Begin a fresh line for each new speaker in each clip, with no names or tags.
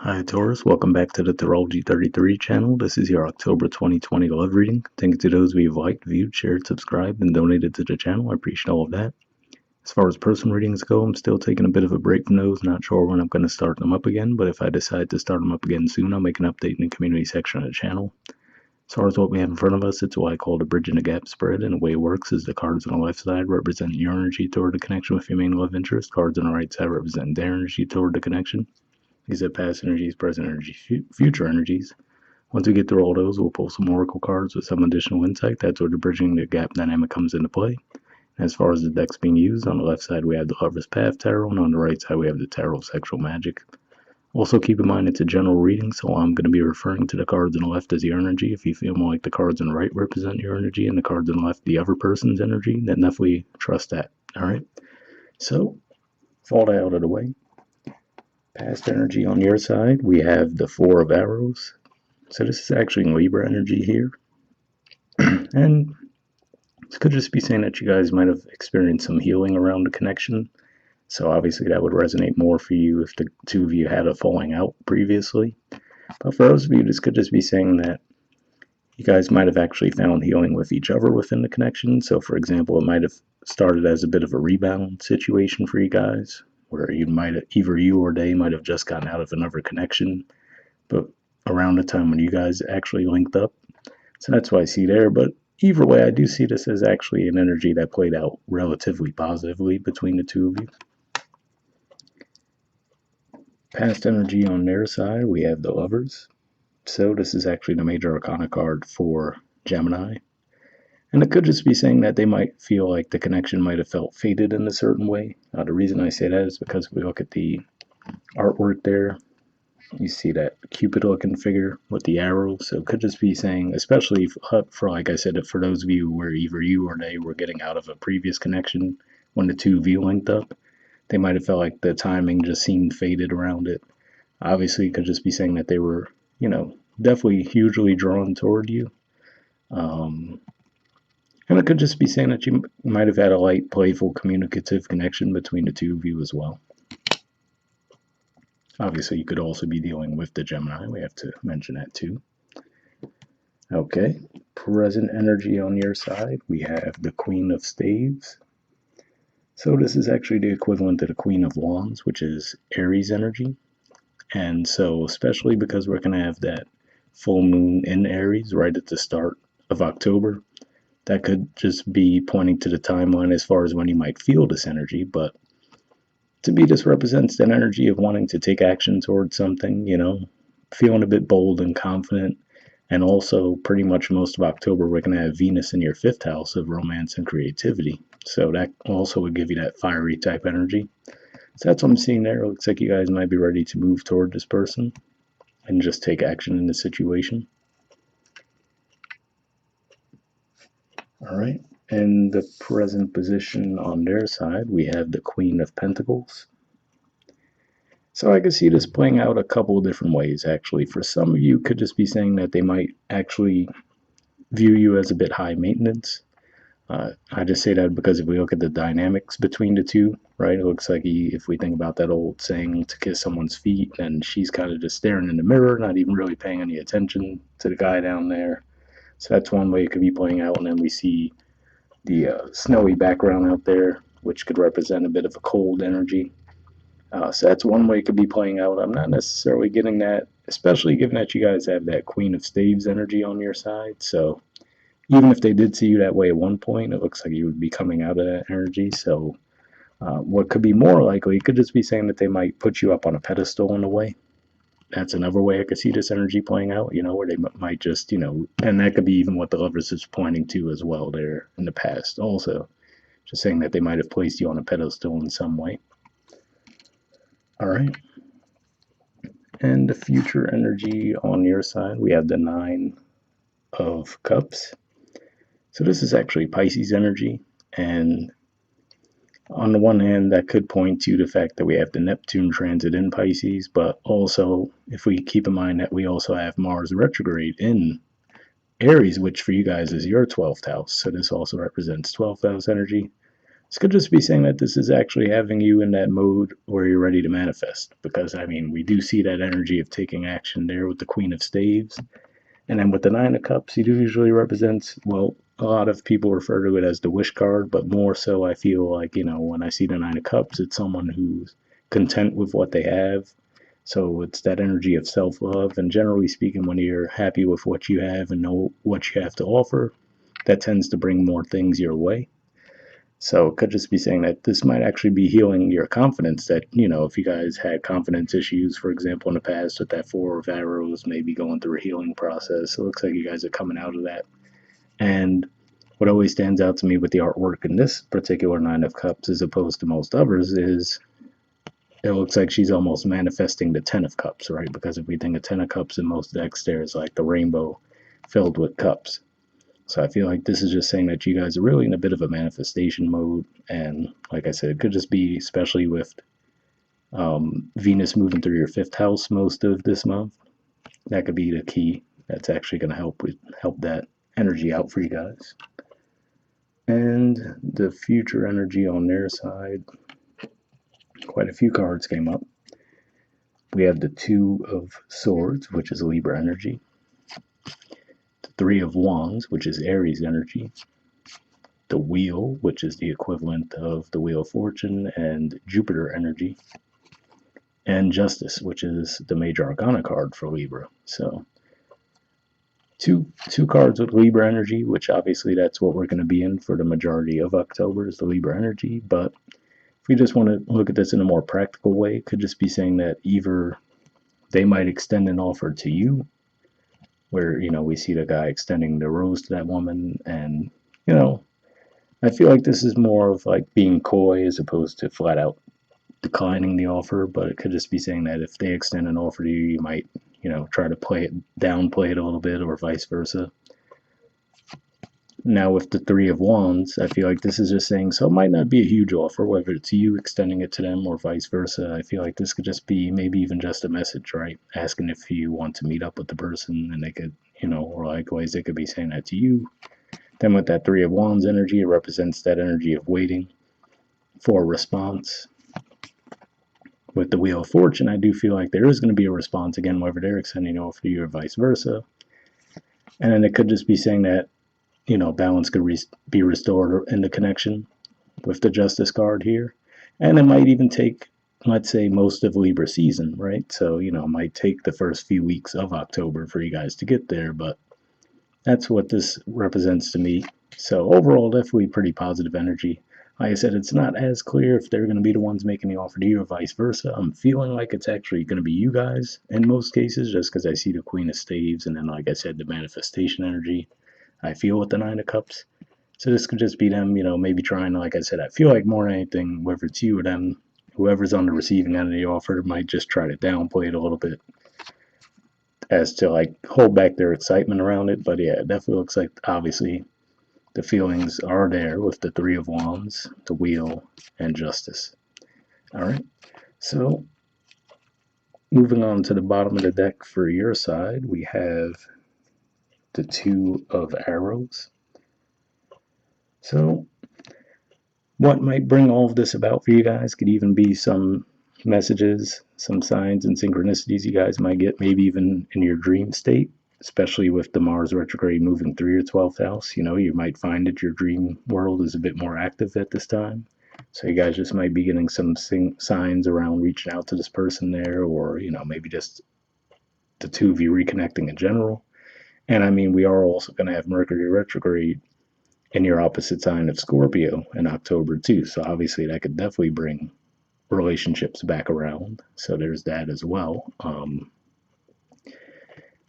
Hi Taurus, welcome back to the Astrology 33 channel. This is your October 2020 love reading. Thank you to those of you who've liked, viewed, shared, subscribed, and donated to the channel. I appreciate all of that. As far as personal readings go, I'm still taking a bit of a break from those. Not sure when I'm going to start them up again, but if I decide to start them up again soon, I'll make an update in the community section of the channel. As far as what we have in front of us, it's what I call the bridge and the gap spread, and the way it works is the cards on the left side represent your energy toward the connection with your main love interest. Cards on the right side represent their energy toward the connection. These are past energies, present energies, future energies. Once we get through all those, we'll pull some oracle cards with some additional insight. That's where the bridging the gap dynamic comes into play. As far as the decks being used, on the left side we have the Lover's Path Tarot, and on the right side we have the Tarot of Sexual Magic. Also keep in mind it's a general reading, so I'm going to be referring to the cards on the left as your energy. If you feel more like the cards on the right represent your energy and the cards on the left the other person's energy, then definitely trust that. Alright? So, with all that out of the way, past energy on your side, we have the Four of Arrows. So this is actually Libra energy here. And this could just be saying that you guys might have experienced some healing around the connection. So obviously that would resonate more for you if the two of you had a falling out previously. But for those of you, this could just be saying that you guys might have actually found healing with each other within the connection. So for example, it might have started as a bit of a rebound situation for you guys, where you might have, either you or they might have just gotten out of another connection, but around the time when you guys actually linked up. So that's what I see there. But either way, I do see this as actually an energy that played out relatively positively between the two of you. Past energy on their side, we have the Lovers. So this is actually the major arcana card for Gemini. And it could just be saying that they might feel like the connection might have felt faded in a certain way. The reason I say that is because if we look at the artwork there, you see that Cupid looking figure with the arrow. So it could just be saying, especially for like I said, for those of you where either you or they were getting out of a previous connection when the two of you linked up, they might have felt like the timing just seemed faded around it. Obviously, it could just be saying that they were, definitely hugely drawn toward you. And it could just be saying that you might have had a light, playful, communicative connection between the two of you as well. Obviously, you could also be dealing with the Gemini. We have to mention that too. Okay, present energy on your side, we have the Queen of Staves. So this is actually the equivalent to the Queen of Wands, which is Aries energy. And so, especially because we're going to have that full moon in Aries right at the start of October, that could just be pointing to the timeline as far as when you might feel this energy. But to me, this represents that energy of wanting to take action towards something, feeling a bit bold and confident. And also, pretty much most of October, we're going to have Venus in your fifth house of romance and creativity. So that also would give you that fiery type energy. So that's what I'm seeing there. It looks like you guys might be ready to move toward this person and just take action in the situation. All right. In the present position on their side, we have the Queen of Pentacles. So I could see this playing out a couple of different ways, actually. For some of you, could just be saying that they might actually view you as a bit high maintenance. I just say that because if we look at the dynamics between the two, right, it looks like if we think about that old saying to kiss someone's feet, and she's kind of just staring in the mirror, not even really paying any attention to the guy down there. So that's one way it could be playing out. And then we see the snowy background out there, which could represent a bit of a cold energy. So that's one way it could be playing out. I'm not necessarily getting that, especially given that you guys have that Queen of Staves energy on your side. So even if they did see you that way at one point, it looks like you would be coming out of that energy. So what could be more likely, it could just be saying that they might put you up on a pedestal in a way. That's another way I could see this energy playing out, where they might just, and that could be even what the Lovers is pointing to as well there in the past also. Just saying that they might have placed you on a pedestal in some way. All right. And the future energy on your side, we have the Nine of Cups. So this is actually Pisces energy. And on the one hand, that could point to the fact that we have the Neptune transit in Pisces, but also if we keep in mind that we also have Mars retrograde in Aries, which for you guys is your 12th house. So this also represents 12th house energy. This could just be saying that this is actually having you in that mode where you're ready to manifest. Because, I mean, we do see that energy of taking action there with the Queen of Staves. And then with the Nine of Cups, it usually represents, well, a lot of people refer to it as the wish card, but more so I feel like, when I see the Nine of Cups, it's someone who's content with what they have. So it's that energy of self love. And generally speaking, when you're happy with what you have and know what you have to offer, that tends to bring more things your way. So it could just be saying that this might actually be healing your confidence. That, if you guys had confidence issues, for example, in the past with that Four of Arrows, maybe going through a healing process, it looks like you guys are coming out of that. And what always stands out to me with the artwork in this particular Nine of Cups, as opposed to most others, is it looks like she's almost manifesting the Ten of Cups, right? Because if we think of Ten of Cups in most decks, there's like the rainbow filled with cups. So I feel like this is just saying that you guys are really in a bit of a manifestation mode. And like I said, it could just be, especially with Venus moving through your fifth house most of this month. That could be the key. That's actually going to help that energy out for you guys. And the future energy on their side, quite a few cards came up. We have the Two of Swords, which is Libra energy. The Three of Wands, which is Aries energy. The Wheel, which is the equivalent of the Wheel of Fortune and Jupiter energy, and Justice, which is the major arcana card for Libra. So two cards with Libra energy, which obviously that's what we're going to be in for the majority of October, is the Libra energy. But if we just want to look at this in a more practical way, it could just be saying that either they might extend an offer to you, where we see the guy extending the rose to that woman, and I feel like this is more of like being coy as opposed to flat out declining the offer, but it could just be saying that if they extend an offer to you, you might, try to downplay it a little bit, or vice versa. Now with the Three of Wands, I feel like this is just saying, so it might not be a huge offer, whether it's you extending it to them or vice versa. I feel like this could just be maybe even just a message, right? Asking if you want to meet up with the person, and they could, or likewise, they could be saying that to you. Then with that Three of Wands energy, it represents that energy of waiting for a response. With the Wheel of Fortune, I do feel like there is going to be a response again, whether they're extending an offer to you or vice versa. And then it could just be saying that, balance could be restored in the connection with the Justice card here. And it might even take, let's say, most of Libra season, right? So, it might take the first few weeks of October for you guys to get there, but that's what this represents to me. So overall, definitely pretty positive energy. Like I said, it's not as clear if they're going to be the ones making the offer to you or vice versa. I'm feeling like it's actually going to be you guys in most cases, just because I see the Queen of Staves, and then, like I said, the manifestation energy I feel with the Nine of Cups. So this could just be them, maybe trying, like I said, I feel like more than anything, whether it's you or them, whoever's on the receiving end of the offer might just try to downplay it a little bit as to like hold back their excitement around it. But yeah, it definitely looks like, obviously, the feelings are there with the Three of Wands, the Wheel, and Justice. All right. So moving on to the bottom of the deck for your side, we have the Two of Arrows. So what might bring all of this about for you guys could even be some messages, some signs and synchronicities you guys might get, maybe even in your dream state, especially with the Mars retrograde moving through your 12th house. You might find that your dream world is a bit more active at this time. So you guys just might be getting some signs around reaching out to this person there, or, maybe just the two of you reconnecting in general. And I mean, we are also going to have Mercury retrograde in your opposite sign of Scorpio in October too. So obviously that could definitely bring relationships back around. So there's that as well. And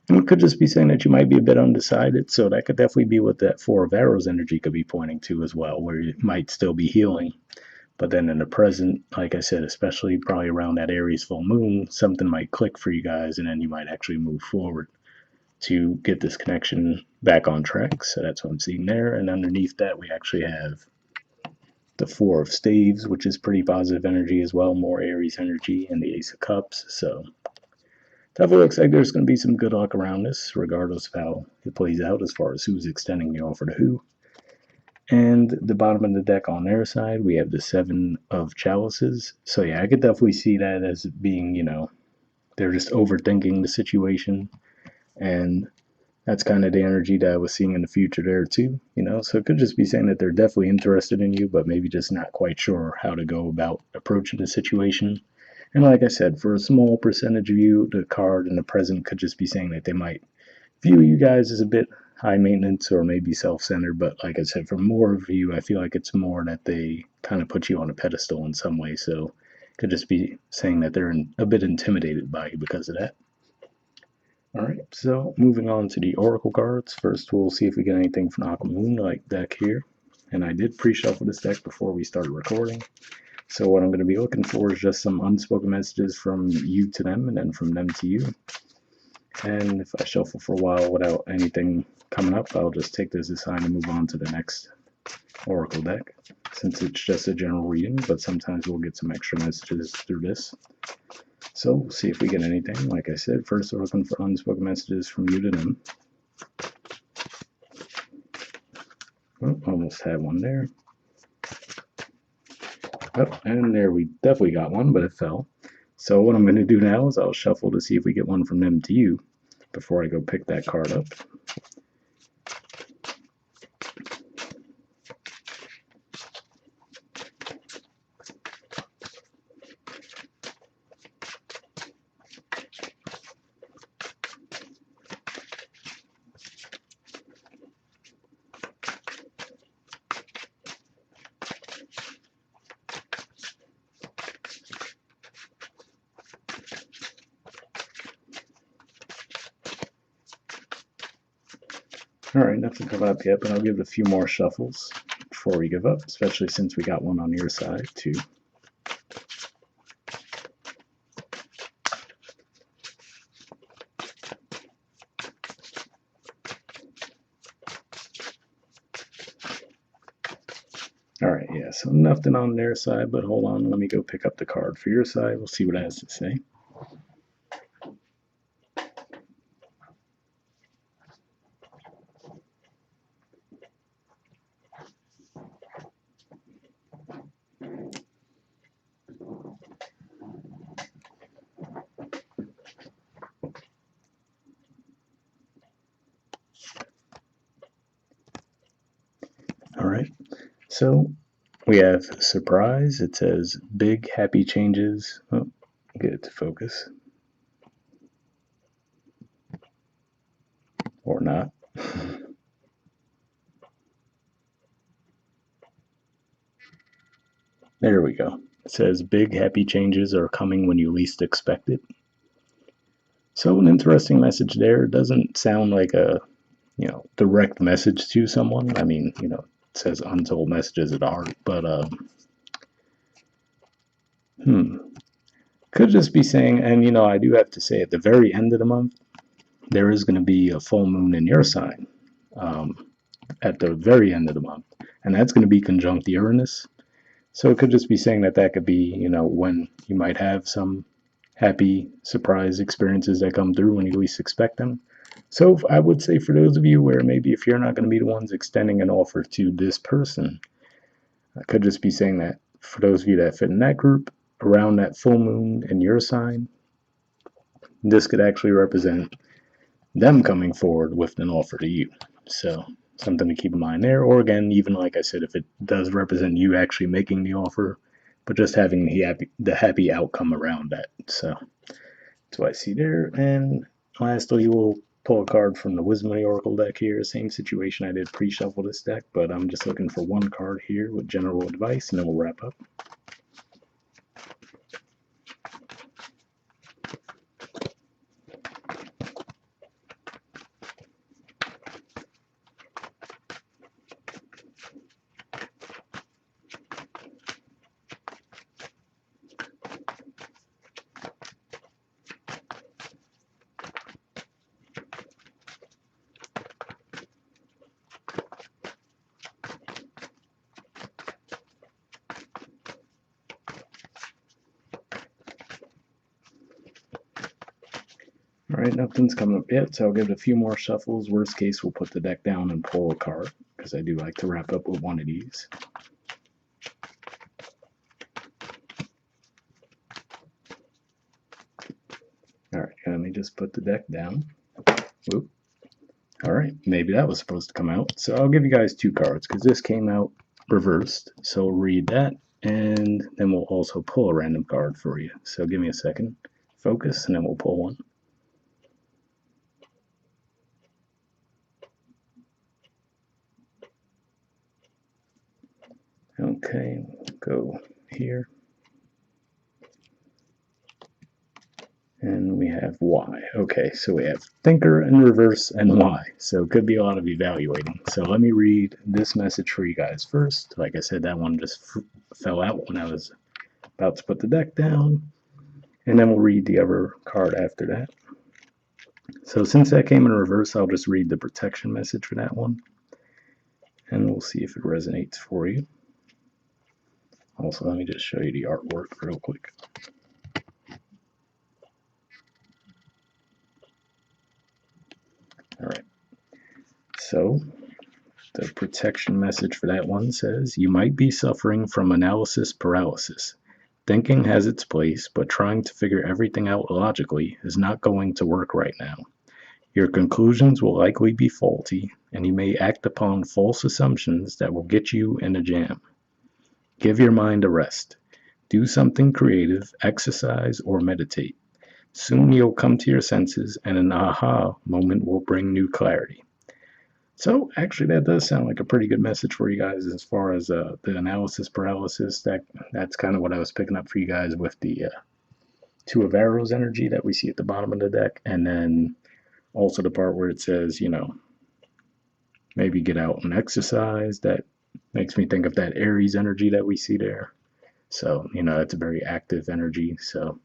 it could just be saying that you might be a bit undecided. So that could definitely be what that Four of Arrows energy could be pointing to as well, where you might still be healing. But then in the present, like I said, especially probably around that Aries full moon, something might click for you guys, and then you might actually move forward to get this connection back on track. So that's what I'm seeing there. And underneath that, we actually have the Four of Staves, which is pretty positive energy as well, more Aries energy, and the Ace of Cups. So definitely looks like there's going to be some good luck around this, regardless of how it plays out as far as who's extending the offer to who. And the bottom of the deck on their side, we have the Seven of Chalices. So yeah, I could definitely see that as being, they're just overthinking the situation. And that's kind of the energy that I was seeing in the future there too. So it could just be saying that they're definitely interested in you, but maybe just not quite sure how to go about approaching the situation. And like I said, for a small percentage of you, the card in the present could just be saying that they might view you guys as a bit high maintenance or maybe self-centered. But like I said, for more of you, I feel like it's more that they kind of put you on a pedestal in some way. So it could just be saying that they're a bit intimidated by you because of that. All right, so moving on to the Oracle cards. First, we'll see if we get anything from Aqua Moonlight deck here. And I did pre-shuffle this deck before we started recording. So what I'm going to be looking for is just some unspoken messages from you to them and then from them to you. And if I shuffle for a while without anything coming up, I'll just take this as a sign to move on to the next Oracle deck, since it's just a general reading, but sometimes we'll get some extra messages through this. So we'll see if we get anything. Like I said, first we're looking for unspoken messages from you to them. Oh, almost had one there. Oh, and there we definitely got one, but it fell. So what I'm going to do now is I'll shuffle to see if we get one from them to you before I go pick that card up. Alright, nothing come up yet, but I'll give it a few more shuffles before we give up, especially since we got one on your side, too. Alright, yeah, so nothing on their side, but hold on, let me go pick up the card for your side. We'll see what it has to say. Alright, so we have surprise. It says big happy changes. Oh, get it to focus. Or not. There we go. It says big happy changes are coming when you least expect it. So an interesting message there. It doesn't sound like a direct message to someone. I mean, it says untold messages at heart, but could just be saying, and I do have to say at the very end of the month, there is going to be a full moon in your sign at the very end of the month, and that's going to be conjunct Uranus. So it could just be saying that could be, when you might have some happy surprise experiences that come through when you least expect them. So I would say for those of you where maybe if you're not going to be the ones extending an offer to this person, I could just be saying that for those of you that fit in that group, around that full moon in your sign, this could actually represent them coming forward with an offer to you. So something to keep in mind there. Or again, even like I said, if it does represent you actually making the offer, but just having the happy outcome around that. So that's what I see there. And lastly, we'll pull a card from the Wisdom of the Oracle deck here. Same situation I did pre-shuffle this deck, but I'm just looking for one card here with general advice, and then we'll wrap up. Alright, nothing's coming up yet, so I'll give it a few more shuffles. Worst case, we'll put the deck down and pull a card, because I do like to wrap up with one of these. All right, let me just put the deck down. Oop. All right, maybe that was supposed to come out. So I'll give you guys 2 cards because this came out reversed. So read that, and then we'll also pull a random card for you. So give me a second. Focus, and then we'll pull one. Okay, go here. And we have Y. Okay, so we have thinker in reverse and Y. So it could be a lot of evaluating. So let me read this message for you guys first. Like I said, that one just fell out when I was about to put the deck down. And then we'll read the other card after that. So since that came in reverse, I'll just read the protection message for that one. And we'll see if it resonates for you. Also, let me just show you the artwork real quick. All right. So the protection message for that one says, you might be suffering from analysis paralysis. Thinking has its place, but trying to figure everything out logically is not going to work right now. Your conclusions will likely be faulty, and you may act upon false assumptions that will get you in a jam. Give your mind a rest. Do something creative, exercise, or meditate. Soon you'll come to your senses, and an aha moment will bring new clarity. So actually, that does sound like a pretty good message for you guys as far as the analysis paralysis. That's kind of what I was picking up for you guys with the 2 of arrows energy that we see at the bottom of the deck, and then also the part where it says, maybe get out and exercise. That makes me think of that Aries energy that we see there. So, that's a very active energy. So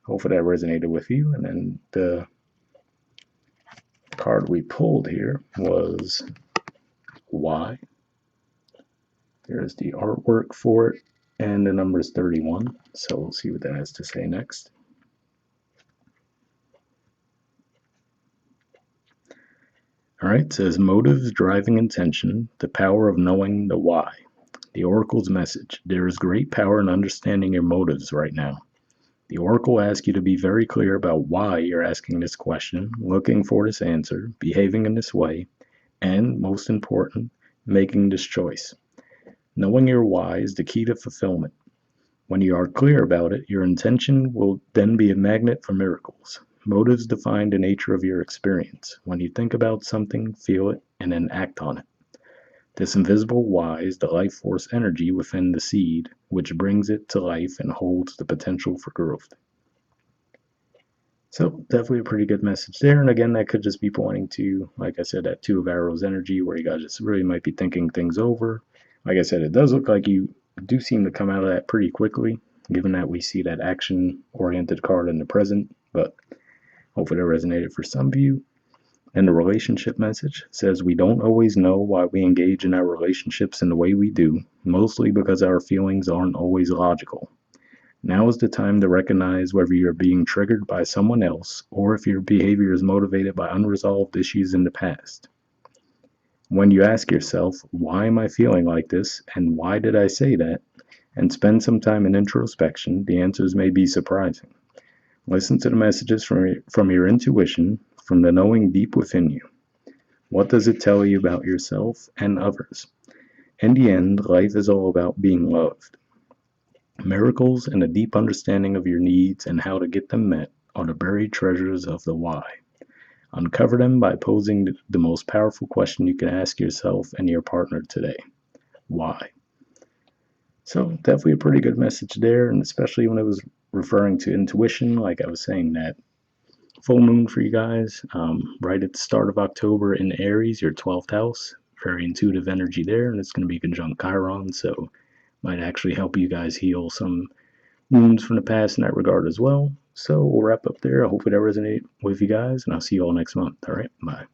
hopefully that resonated with you. And then the card we pulled here was Y. There's the artwork for it, and the number is 31. So we'll see what that has to say next. All right, it says motives, driving intention, the power of knowing the why. The Oracle's message: there is great power in understanding your motives right now. The Oracle asks you to be very clear about why you're asking this question, looking for this answer, behaving in this way, and, most important, making this choice. Knowing your why is the key to fulfillment. When you are clear about it, your intention will then be a magnet for miracles. Motives define the nature of your experience. When you think about something, feel it, and then act on it. This invisible why is the life force energy within the seed, which brings it to life and holds the potential for growth. So definitely a pretty good message there. And again, that could just be pointing to, like I said, that 2 of arrows energy where you guys just really might be thinking things over. Like I said, it does look like you do seem to come out of that pretty quickly, given that we see that action-oriented card in the present. But hopefully that resonated for some of you. And the relationship message says we don't always know why we engage in our relationships in the way we do, mostly because our feelings aren't always logical. Now is the time to recognize whether you're being triggered by someone else or if your behavior is motivated by unresolved issues in the past. When you ask yourself, why am I feeling like this and why did I say that, and spend some time in introspection, the answers may be surprising. Listen to the messages from your intuition, from the knowing deep within you. What does it tell you about yourself and others? In the end, life is all about being loved. Miracles and a deep understanding of your needs and how to get them met are the buried treasures of the why. Uncover them by posing the most powerful question you can ask yourself and your partner today. Why? So definitely a pretty good message there, and especially when it was referring to intuition, like I was saying, that full moon for you guys, right at the start of October in Aries, your 12th house. Very intuitive energy there, and it's going to be conjunct Chiron, so might actually help you guys heal some wounds from the past in that regard as well. So we'll wrap up there. I hope it resonated with you guys, and I'll see you all next month. All right, bye.